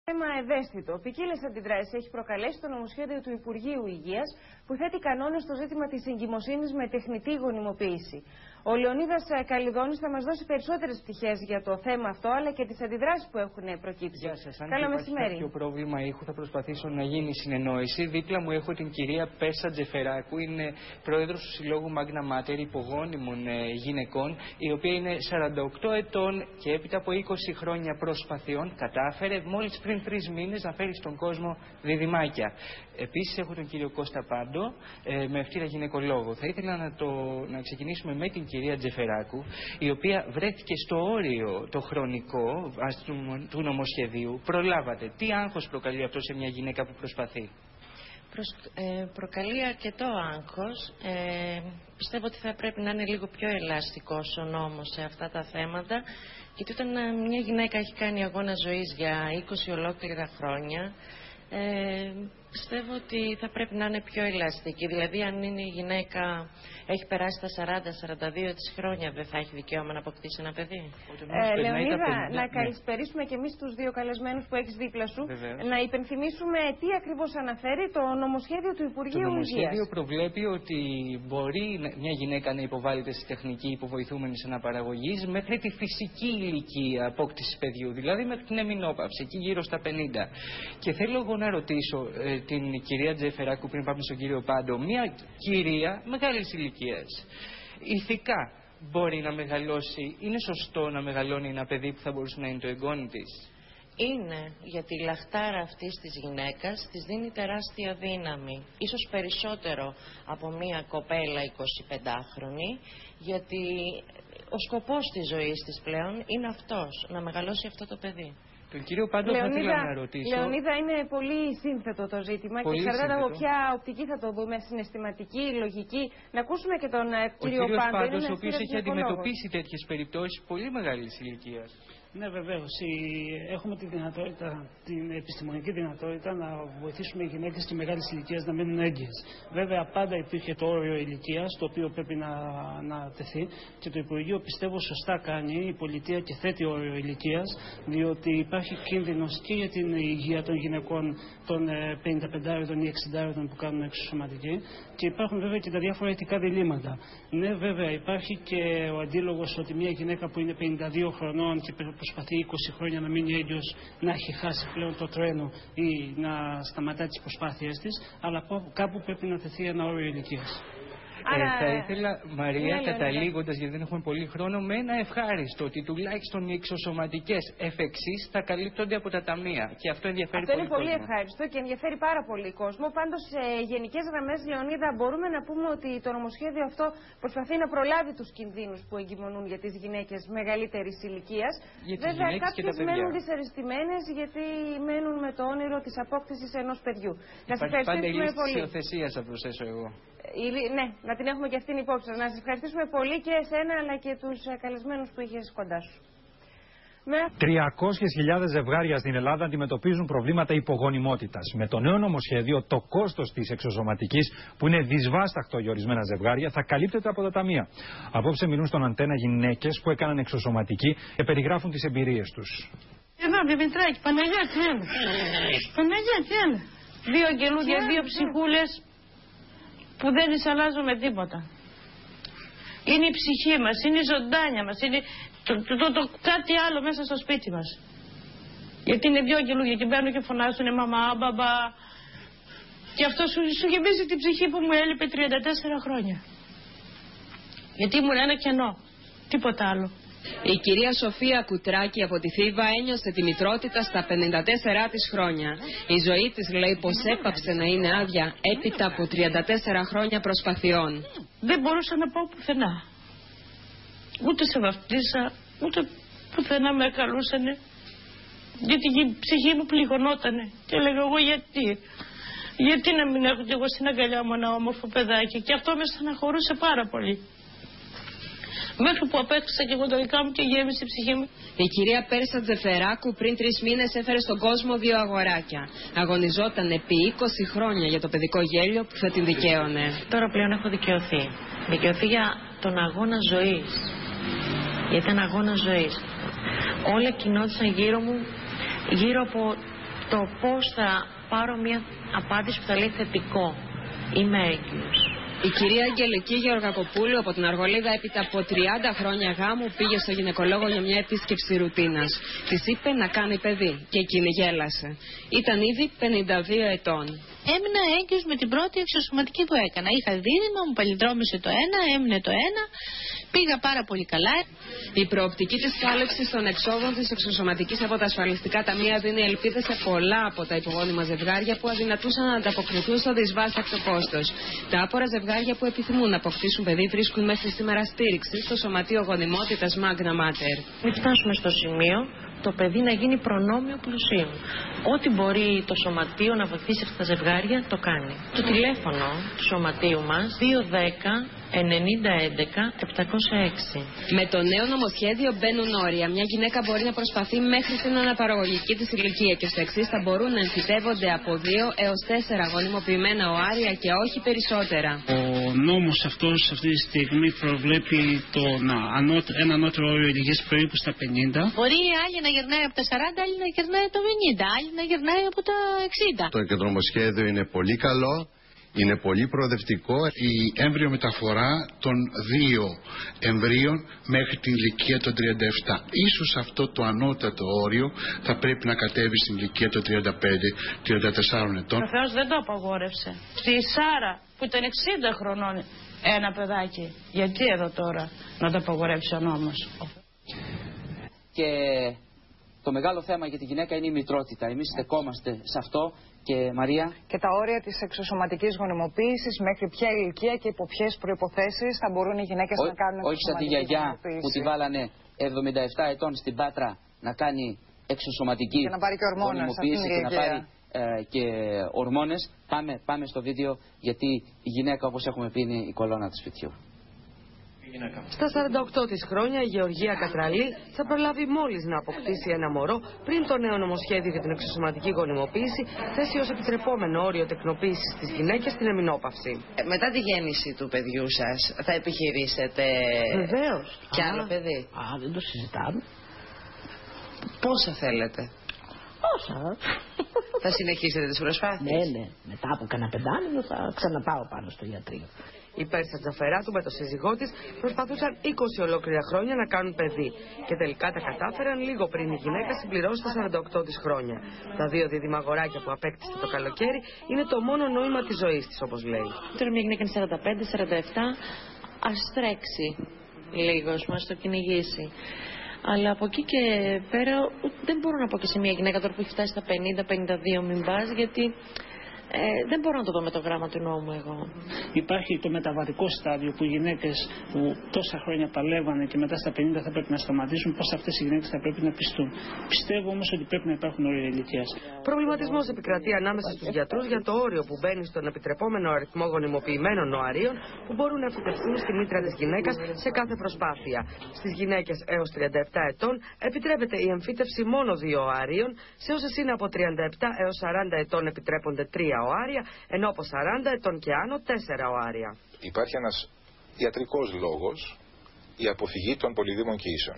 Θέμα ευαίσθητο. Ποικίλες αντιδράσεις έχει προκαλέσει το νομοσχέδιο του Υπουργείου Υγείας που θέτει κανόνες στο ζήτημα της εγκυμοσύνης με τεχνητή γονιμοποίηση. Ο Λεωνίδας Καλλιδόνης θα μας δώσει περισσότερες πτυχές για το θέμα αυτό, αλλά και τις αντιδράσεις που έχουν προκύψει. Γεια σας. Καλό μεσημέρι. Αν υπάρχει πρόβλημα ήχου, θα προσπαθήσω να γίνει συνεννόηση. Δίπλα μου έχω την κυρία Πέρσα Τζεφεράκου, είναι πρόεδρος του Συλλόγου Magna Mater υπογόνιμων γυναικών, η οποία είναι 48 ετών και έπειτα από 20 χρόνια προσπαθειών κατάφερε μόλις πριν 3 μήνες να φέρει στον κόσμο διδυμάκια. Επίσης έχω τον κύριο Κώστα Πάντο, με ευθύρα γυναικολόγο. Θα ήθελα να ξεκινήσουμε με την κυρία Τζεφεράκου, η οποία βρέθηκε στο όριο το χρονικό του νομοσχεδίου. Προλάβατε. Τι άγχος προκαλεί αυτό σε μια γυναίκα που προσπαθεί? Προκαλεί αρκετό άγχος. Πιστεύω ότι θα πρέπει να είναι λίγο πιο ελαστικός ο νόμος σε αυτά τα θέματα, γιατί όταν μια γυναίκα έχει κάνει αγώνα ζωής για 20 ολόκληρα χρόνια, πιστεύω ότι θα πρέπει να είναι πιο ελαστική. Δηλαδή, αν είναι η γυναίκα έχει περάσει τα 40-42 της χρόνια, δεν θα έχει δικαίωμα να αποκτήσει ένα παιδί. Λεωνίδα, να καλησπερίσουμε και εμείς τους δύο καλεσμένους που έχεις δίπλα σου. Βεβαίως. Να υπενθυμίσουμε τι ακριβώς αναφέρει το νομοσχέδιο του Υπουργείου Υγείας. Το νομοσχέδιο προβλέπει ότι μπορεί μια γυναίκα να υποβάλλεται στη τεχνική υποβοηθούμενης αναπαραγωγής μέχρι τη φυσική ηλικία απόκτησης παιδιού, δηλαδή μέχρι την εμεινόπαυση, εκεί γύρω στα 50. Και θέλω εγώ να ρωτήσω την κυρία Τζεφεράκου, πριν πάμε στον κύριο Πάντο, μια κυρία μεγάλης ηλικίας, ηθικά μπορεί να μεγαλώσει, είναι σωστό να μεγαλώνει ένα παιδί που θα μπορούσε να είναι το εγγόνι της? Είναι, γιατί η λαχτάρα αυτής της γυναίκας της δίνει τεράστια δύναμη. Ίσως περισσότερο από μια κοπέλα 25χρονη, γιατί ο σκοπός της ζωής της πλέον είναι αυτός, να μεγαλώσει αυτό το παιδί. Τον κύριο Πάντο θα ήθελα να ρωτήσω. Λεωνίδα, είναι πολύ σύνθετο το ζήτημα και εξαρτάται από ποια οπτική θα το δούμε, συναισθηματική, λογική. Να ακούσουμε και τον κύριο Πάντο. Ο κύριος Πάντος, ο οποίος έχει αντιμετωπίσει τέτοιες περιπτώσεις πολύ μεγάλης ηλικίας. Ναι, βεβαίως. Έχουμε τη δυνατότητα, την επιστημονική δυνατότητα να βοηθήσουμε οι γυναίκες και μεγάλης ηλικίας να μείνουν έγκυες. Βέβαια, πάντα υπήρχε το όριο ηλικίας, το οποίο πρέπει να τεθεί, και το Υπουργείο, πιστεύω, σωστά κάνει, η πολιτεία, και θέτει όριο ηλικίας, διότι υπάρχει κίνδυνος και για την υγεία των γυναικών των 55 ή 60 που κάνουν εξωσωματική, και υπάρχουν βέβαια και τα διάφορα ηθικά διλήμματα. Ναι, βέβαια, υπάρχει και ο αντίλογος ότι μια γυναίκα που είναι 52 χρονών και προσπαθεί 20 χρόνια να μείνει έγκυος, να έχει χάσει πλέον το τρένο ή να σταματά τις προσπάθειές της, αλλά κάπου πρέπει να τεθεί ένα όριο ηλικίας. Θα ήθελα, Μαρία, καταλήγοντας, γιατί δεν έχουμε πολύ χρόνο, με ένα ευχάριστο ότι τουλάχιστον οι εξωσωματικές εφ' εξής θα καλύπτονται από τα ταμεία. Και αυτό ενδιαφέρει αυτό πολύ. Αυτό είναι πολύ ευχάριστο και ενδιαφέρει πάρα πολύ κόσμο. Πάντως, σε γενικές γραμμές, Λεωνίδα, μπορούμε να πούμε ότι το νομοσχέδιο αυτό προσπαθεί να προλάβει τους κινδύνους που εγκυμονούν για τις γυναίκες μεγαλύτερης ηλικίας. Βέβαια, κάποιες μένουν δυσαρεστημένες γιατί μένουν με το όνειρο της απόκτησης ενός παιδιού. Να σας ευχαριστήσουμε πολύ. Υιοθεσίας θα προσθέσω εγώ. Ναι, να την έχουμε και αυτήν υπόψη. Να σας ευχαριστήσουμε πολύ και εσένα αλλά και τους καλεσμένους που είχες κοντά σου. 300.000 ζευγάρια στην Ελλάδα αντιμετωπίζουν προβλήματα υπογονιμότητας. Με το νέο νομοσχέδιο, το κόστος της εξωσωματικής, που είναι δυσβάσταχτο για ορισμένα ζευγάρια, θα καλύπτεται από τα ταμεία. Απόψε μιλούν στον Αντένα γυναίκες που έκαναν εξωσωματική και περιγράφουν τις εμπειρίες τους. Εδώ, Δημητράκη, Παναγιά, τι είναι. Παναγιά, τι είναι. 2 αγγελούδια, 2 ψυχούλες που δεν τις αλλάζω με τίποτα. Είναι η ψυχή μας, είναι η ζωντάνια μας, είναι το κάτι άλλο μέσα στο σπίτι μας. Γιατί είναι 2 αγγελούδια και μπαίνουν και φωνάζουν μαμά, μπαμπά. Και αυτό σου γεμίζει την ψυχή που μου έλειπε 34 χρόνια. Γιατί ήμουν ένα κενό, τίποτα άλλο. Η κυρία Σοφία Κουτράκη από τη Θήβα ένιωσε τη μητρότητα στα 54 της χρόνια. Η ζωή της, λέει, πως έπαψε να είναι άδεια έπειτα από 34 χρόνια προσπαθειών. Δεν μπορούσα να πάω πουθενά. Ούτε σε βαφτίσα, ούτε πουθενά με καλούσανε. Γιατί η ψυχή μου πληγωνότανε. Και έλεγα εγώ γιατί να μην έχω κι εγώ στην αγκαλιά μου ένα όμορφο παιδάκι. Και αυτό με στεναχωρούσε πάρα πολύ. Μέχρι που απέκτησα και εγώ τα δικά μου και γέμισε η ψυχή μου. Η κυρία Πέρσα Τζεφεράκου πριν 3 μήνες έφερε στον κόσμο 2 αγοράκια. Αγωνιζόταν επί 20 χρόνια για το παιδικό γέλιο που θα την δικαίωνε. Τώρα πλέον έχω δικαιωθεί. Δικαιωθεί για τον αγώνα ζωής. Για ήταν αγώνα ζωής. Όλα κοινόντουσαν γύρω μου, γύρω από το πώς θα πάρω μια απάντηση που θα λέει θετικό. Είμαι έγκυος. Η κυρία Αγγελική Γεωργακοπούλου από την Αργολίδα, έπειτα από 30 χρόνια γάμου, πήγε στο γυναικολόγο για μια επίσκεψη ρουτίνας. Της είπε να κάνει παιδί και εκείνη γέλασε. Ήταν ήδη 52 ετών. Έμεινα έγκυος με την πρώτη εξωσωματική που έκανα. Είχα δίδυμα, μου παλινδρόμησε το ένα, έμεινε το ένα. Πήγα πάρα πολύ καλά. Η προοπτική της κάλυψης των εξόδων της εξωσωματικής από τα ασφαλιστικά ταμεία δίνει ελπίδες σε πολλά από τα υπογόνιμα ζευγάρια που αδυνατούσαν να ανταποκριθούν στο δυσβάστακτο κόστος. Τα άπορα ζευγάρια που επιθυμούν να αποκτήσουν παιδί βρίσκουν μέχρι σήμερα στήριξη στο Σωματείο Γονιμότητας Magna Mater. Μην φτάσουμε στο σημείο το παιδί να γίνει προνόμιο πλουσίου. Ό,τι μπορεί το σωματείο να βοηθήσει αυτά τα ζευγάρια το κάνει. Το τηλέφωνο του σωματείου μας 210 9011 706. Με το νέο νομοσχέδιο μπαίνουν όρια. Μια γυναίκα μπορεί να προσπαθεί μέχρι την αναπαραγωγική της ηλικία και στο εξής θα μπορούν να εμφυτεύονται από 2 έως 4 γονιμοποιημένα οάρια και όχι περισσότερα. Ο νόμος αυτός αυτή τη στιγμή προβλέπει ένα ανώτερο όριο ηλικίας περίπου στα 50. Μπορεί η άλλη να γερνάει από τα 40, άλλη να γερνάει από τα 50, άλλη να γερνάει από τα 60. Το νομοσχέδιο είναι πολύ καλό. Είναι πολύ προοδευτικό. Η έμβριο μεταφορά των 2 εμβρίων μέχρι την ηλικία των 37. Ίσως αυτό το ανώτατο όριο θα πρέπει να κατέβει στην ηλικία των 35-34 ετών. Ο Θεός δεν το απαγόρευσε. Στη Σάρα που ήταν 60 χρονών ένα παιδάκι. Γιατί εδώ τώρα να το απαγορεύσει ο νόμος? Και το μεγάλο θέμα για τη γυναίκα είναι η μητρότητα. Εμείς στεκόμαστε σε αυτό. Και Μαρία. Και τα όρια της εξωσωματικής γονιμοποίησης, μέχρι ποια ηλικία και υπό ποιες προϋποθέσεις θα μπορούν οι γυναίκες να κάνουν εξωσωματική όχι σαν τη γιαγιά που τη βάλανε 77 ετών στην Πάτρα να κάνει εξωσωματική γονιμοποίηση και να πάρει και ορμόνες. Πάμε στο βίντεο, γιατί η γυναίκα, όπως έχουμε πει, είναι η κολόνα του σπιτιού. Στα 48 της χρόνια η Γεωργία Κατραλή θα προλάβει μόλις να αποκτήσει ένα μωρό πριν το νέο νομοσχέδιο για την εξωσωματική γονιμοποίηση θέσει ως επιτρεπόμενο όριο τεκνοποίησης στις γυναίκες την εμεινόπαυση. Μετά τη γέννηση του παιδιού σας θα επιχειρήσετε? Βεβαίως. Κι άλλο παιδί? Δεν το συζητάμε. Πόσα θέλετε? Πόσα? Θα συνεχίσετε τις προσπάθειες? Ναι. Μετά από κανένα πεντάμινο θα ξαναπάω πάνω στο ιατρείο. Η Πέρσα Τζαφεράτου με το σύζυγό της προσπαθούσαν 20 ολόκληρα χρόνια να κάνουν παιδί και τελικά τα κατάφεραν λίγο πριν η γυναίκα συμπληρώσει τα 48 της χρόνια. Τα 2 δίδυμα αγοράκια που απέκτησε το καλοκαίρι είναι το μόνο νόημα της ζωής της, όπως λέει. Τώρα μια γυναίκα είναι 45-47, ας τρέξει λίγο, ας το κυνηγήσει. Αλλά από εκεί και πέρα δεν μπορώ να πω και σε μια γυναίκα τώρα που έχει φτάσει στα 50-52 μην πας, γιατί δεν μπορώ να το δω με το γράμμα του νόμου εγώ. Υπάρχει το μεταβατικό στάδιο που οι γυναίκες που τόσα χρόνια παλεύανε και μετά στα 50 θα πρέπει να σταματήσουν, πώς αυτές οι γυναίκες θα πρέπει να πιστούν. Πιστεύω όμως ότι πρέπει να υπάρχουν όρια ηλικίας. Προβληματισμός επικρατεί ανάμεσα στους γιατρούς για το όριο που μπαίνει στον επιτρεπόμενο αριθμό γονιμοποιημένων οαρίων που μπορούν να φυτευτούν στη μήτρα της γυναίκας σε κάθε προσπάθεια. Στις γυναίκες έως 37 ετών επιτρέπεται η εμφύτευση μόνο 2 οαρίων, σε όσες είναι από 37 έως 40 ετών επιτρέπονται 3 οάρια, ενώ από 40 ετών και άνω 4 οάρια. Υπάρχει ένας ιατρικός λόγος, η αποφυγή των πολυδήμων κοίησεων.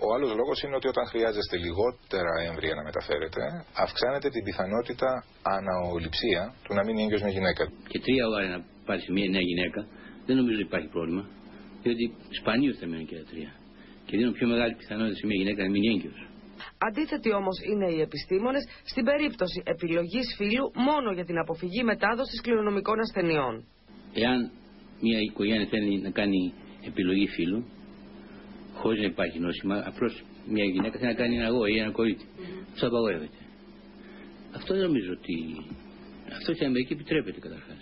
Ο άλλος λόγος είναι ότι όταν χρειάζεστε λιγότερα έμβρια να μεταφέρετε, αυξάνεται την πιθανότητα αναοληψία του να μείνει έγκυος μια γυναίκα. Και 3 οάρια να πάρει σε μια νέα γυναίκα, δεν νομίζω ότι υπάρχει πρόβλημα, διότι σπανίως θα μένουν και τα 3. Και δίνουν πιο μεγάλη πιθανότητα σε μια γυναίκα να μείνει έγκυος. Αντίθετοι όμως είναι οι επιστήμονες στην περίπτωση επιλογής φύλου μόνο για την αποφυγή μετάδοσης κληρονομικών ασθενειών. Εάν μια οικογένεια θέλει να κάνει επιλογή φύλου, χωρίς να υπάρχει νόσημα, απλώς μια γυναίκα θέλει να κάνει ένα αγόρι ή ένα κορίτσι, αυτό απαγορεύεται. Αυτό δεν νομίζω ότι... Αυτό στην Αμερική επιτρέπεται καταρχάς.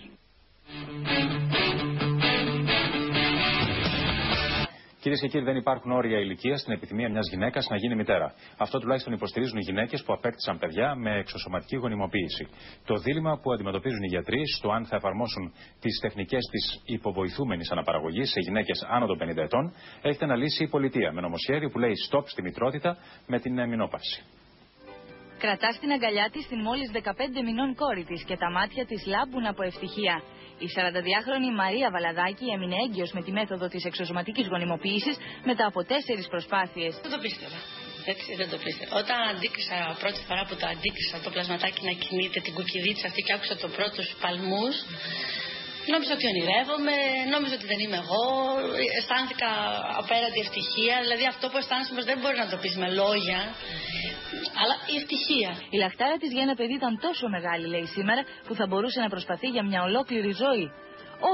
Κυρίες και κύριοι, δεν υπάρχουν όρια ηλικίας στην επιθυμία μιας γυναίκας να γίνει μητέρα. Αυτό τουλάχιστον υποστηρίζουν οι γυναίκες που απέκτησαν παιδιά με εξωσωματική γονιμοποίηση. Το δίλημμα που αντιμετωπίζουν οι γιατροί στο αν θα εφαρμόσουν τις τεχνικές της υποβοηθούμενης αναπαραγωγής σε γυναίκες άνω των 50 ετών έχετε αναλύσει η πολιτεία με νομοσχέδιο που λέει stop στη μητρότητα με την εμεινόπαυση. Κρατά στην αγκαλιά της την μόλις 15 μηνών κόρη της και τα μάτια της λάμπουν από ευτυχία. Η 42χρονη Μαρία Βαλαδάκη έμεινε έγκυος με τη μέθοδο της εξωσωματικής γονιμοποίησης μετά από 4 προσπάθειες. Δεν το πίστευα. Έτσι, δεν το πίστευα. Όταν αντίκρισα, πρώτη φορά που το αντίκρισα το πλασματάκι να κινείται, την κουκκιδίτσα αυτή και άκουσα το πρώτο παλμούς, νόμιζα ότι ονειρεύομαι, νόμιζα ότι δεν είμαι εγώ, αισθάνθηκα απέραντη ευτυχία. Δηλαδή αυτό που αισθάνεσαι όμως δεν μπορεί να το πεις με λόγια, αλλά η ευτυχία. Η λαχτάρα της για ένα παιδί ήταν τόσο μεγάλη, λέει σήμερα, που θα μπορούσε να προσπαθεί για μια ολόκληρη ζωή.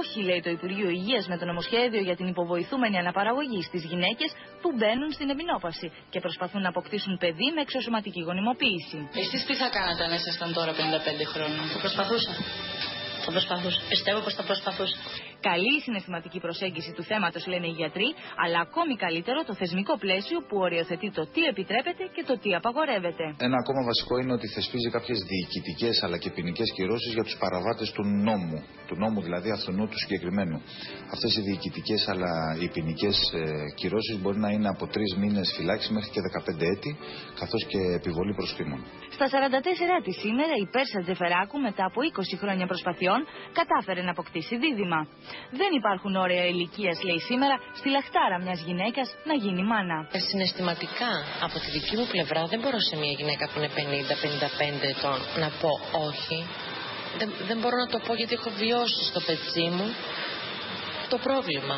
Όχι, λέει το Υπουργείο Υγείας, με το νομοσχέδιο για την υποβοηθούμενη αναπαραγωγή στις γυναίκες που μπαίνουν στην εμεινόπαυση και προσπαθούν να αποκτήσουν παιδί με εξωσωματική γονιμοποίηση. Εσείς τι θα κάνατε αν ήσασταν τώρα 55 χρόνια? Θα προσπαθούσα. Πιστεύω πως θα προσπαθούσα. Καλή η συναισθηματική προσέγγιση του θέματος, λένε οι γιατροί, αλλά ακόμη καλύτερο το θεσμικό πλαίσιο που οριοθετεί το τι επιτρέπεται και το τι απαγορεύεται. Ένα ακόμα βασικό είναι ότι θεσπίζει κάποιες διοικητικές αλλά και ποινικές κυρώσεις για τους παραβάτες του νόμου. Του νόμου δηλαδή αυτού του συγκεκριμένου. Αυτές οι διοικητικές αλλά οι ποινικές κυρώσεις μπορεί να είναι από 3 μήνες φυλάξη μέχρι και 15 έτη, καθώς και επιβολή προσκρίμων. Στα 44 της σήμερα η Πέρσα Τζεφεράκου, μετά από 20 χρόνια προσπαθειών, κατάφερε να αποκτήσει δίδυμα. Δεν υπάρχουν όρια ηλικίας, λέει σήμερα, στη λαχτάρα μιας γυναίκας να γίνει μάνα. Συναισθηματικά, από τη δική μου πλευρά, δεν μπορώ σε μια γυναίκα που είναι 50-55 ετών να πω όχι. Δεν μπορώ να το πω γιατί έχω βιώσει στο πετσί μου το πρόβλημα.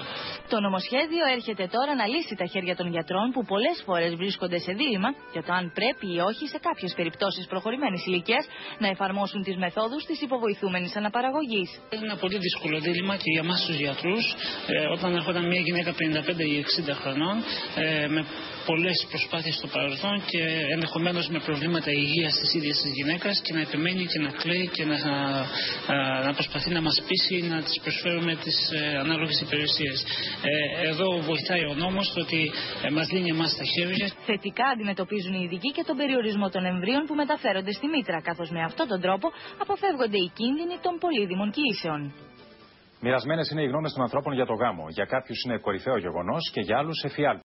Το νομοσχέδιο έρχεται τώρα να λύσει τα χέρια των γιατρών που πολλές φορές βρίσκονται σε δίλημμα για το αν πρέπει ή όχι σε κάποιες περιπτώσεις προχωρημένης ηλικίας να εφαρμόσουν τις μεθόδους της υποβοηθούμενης αναπαραγωγής. Είναι ένα πολύ δύσκολο δίλημμα και για εμάς τους γιατρούς, όταν έρχονταν μια γυναίκα 55 ή 60 χρονών με πολλές προσπάθειες στο παρελθόν και ενδεχομένως με προβλήματα υγείας της ίδιας της γυναίκας και να επιμένει και να κλαίει και να προσπαθεί να μας πείσει να της προσφέρουμε τις ανάλογες υπηρεσίες. Εδώ βοηθάει ο νόμος το ότι μας λύνει εμάς τα χέρια. Θετικά αντιμετωπίζουν οι ειδικοί και τον περιορισμό των εμβρίων που μεταφέρονται στη μήτρα, καθώς με αυτόν τον τρόπο αποφεύγονται οι κίνδυνοι των πολύδημων κοίησεων. Μοιρασμένες είναι οι γνώμες των ανθρώπων για το γάμο. Για κάποιους είναι κορυφαίο γεγονός και για άλλους εφιάλτη.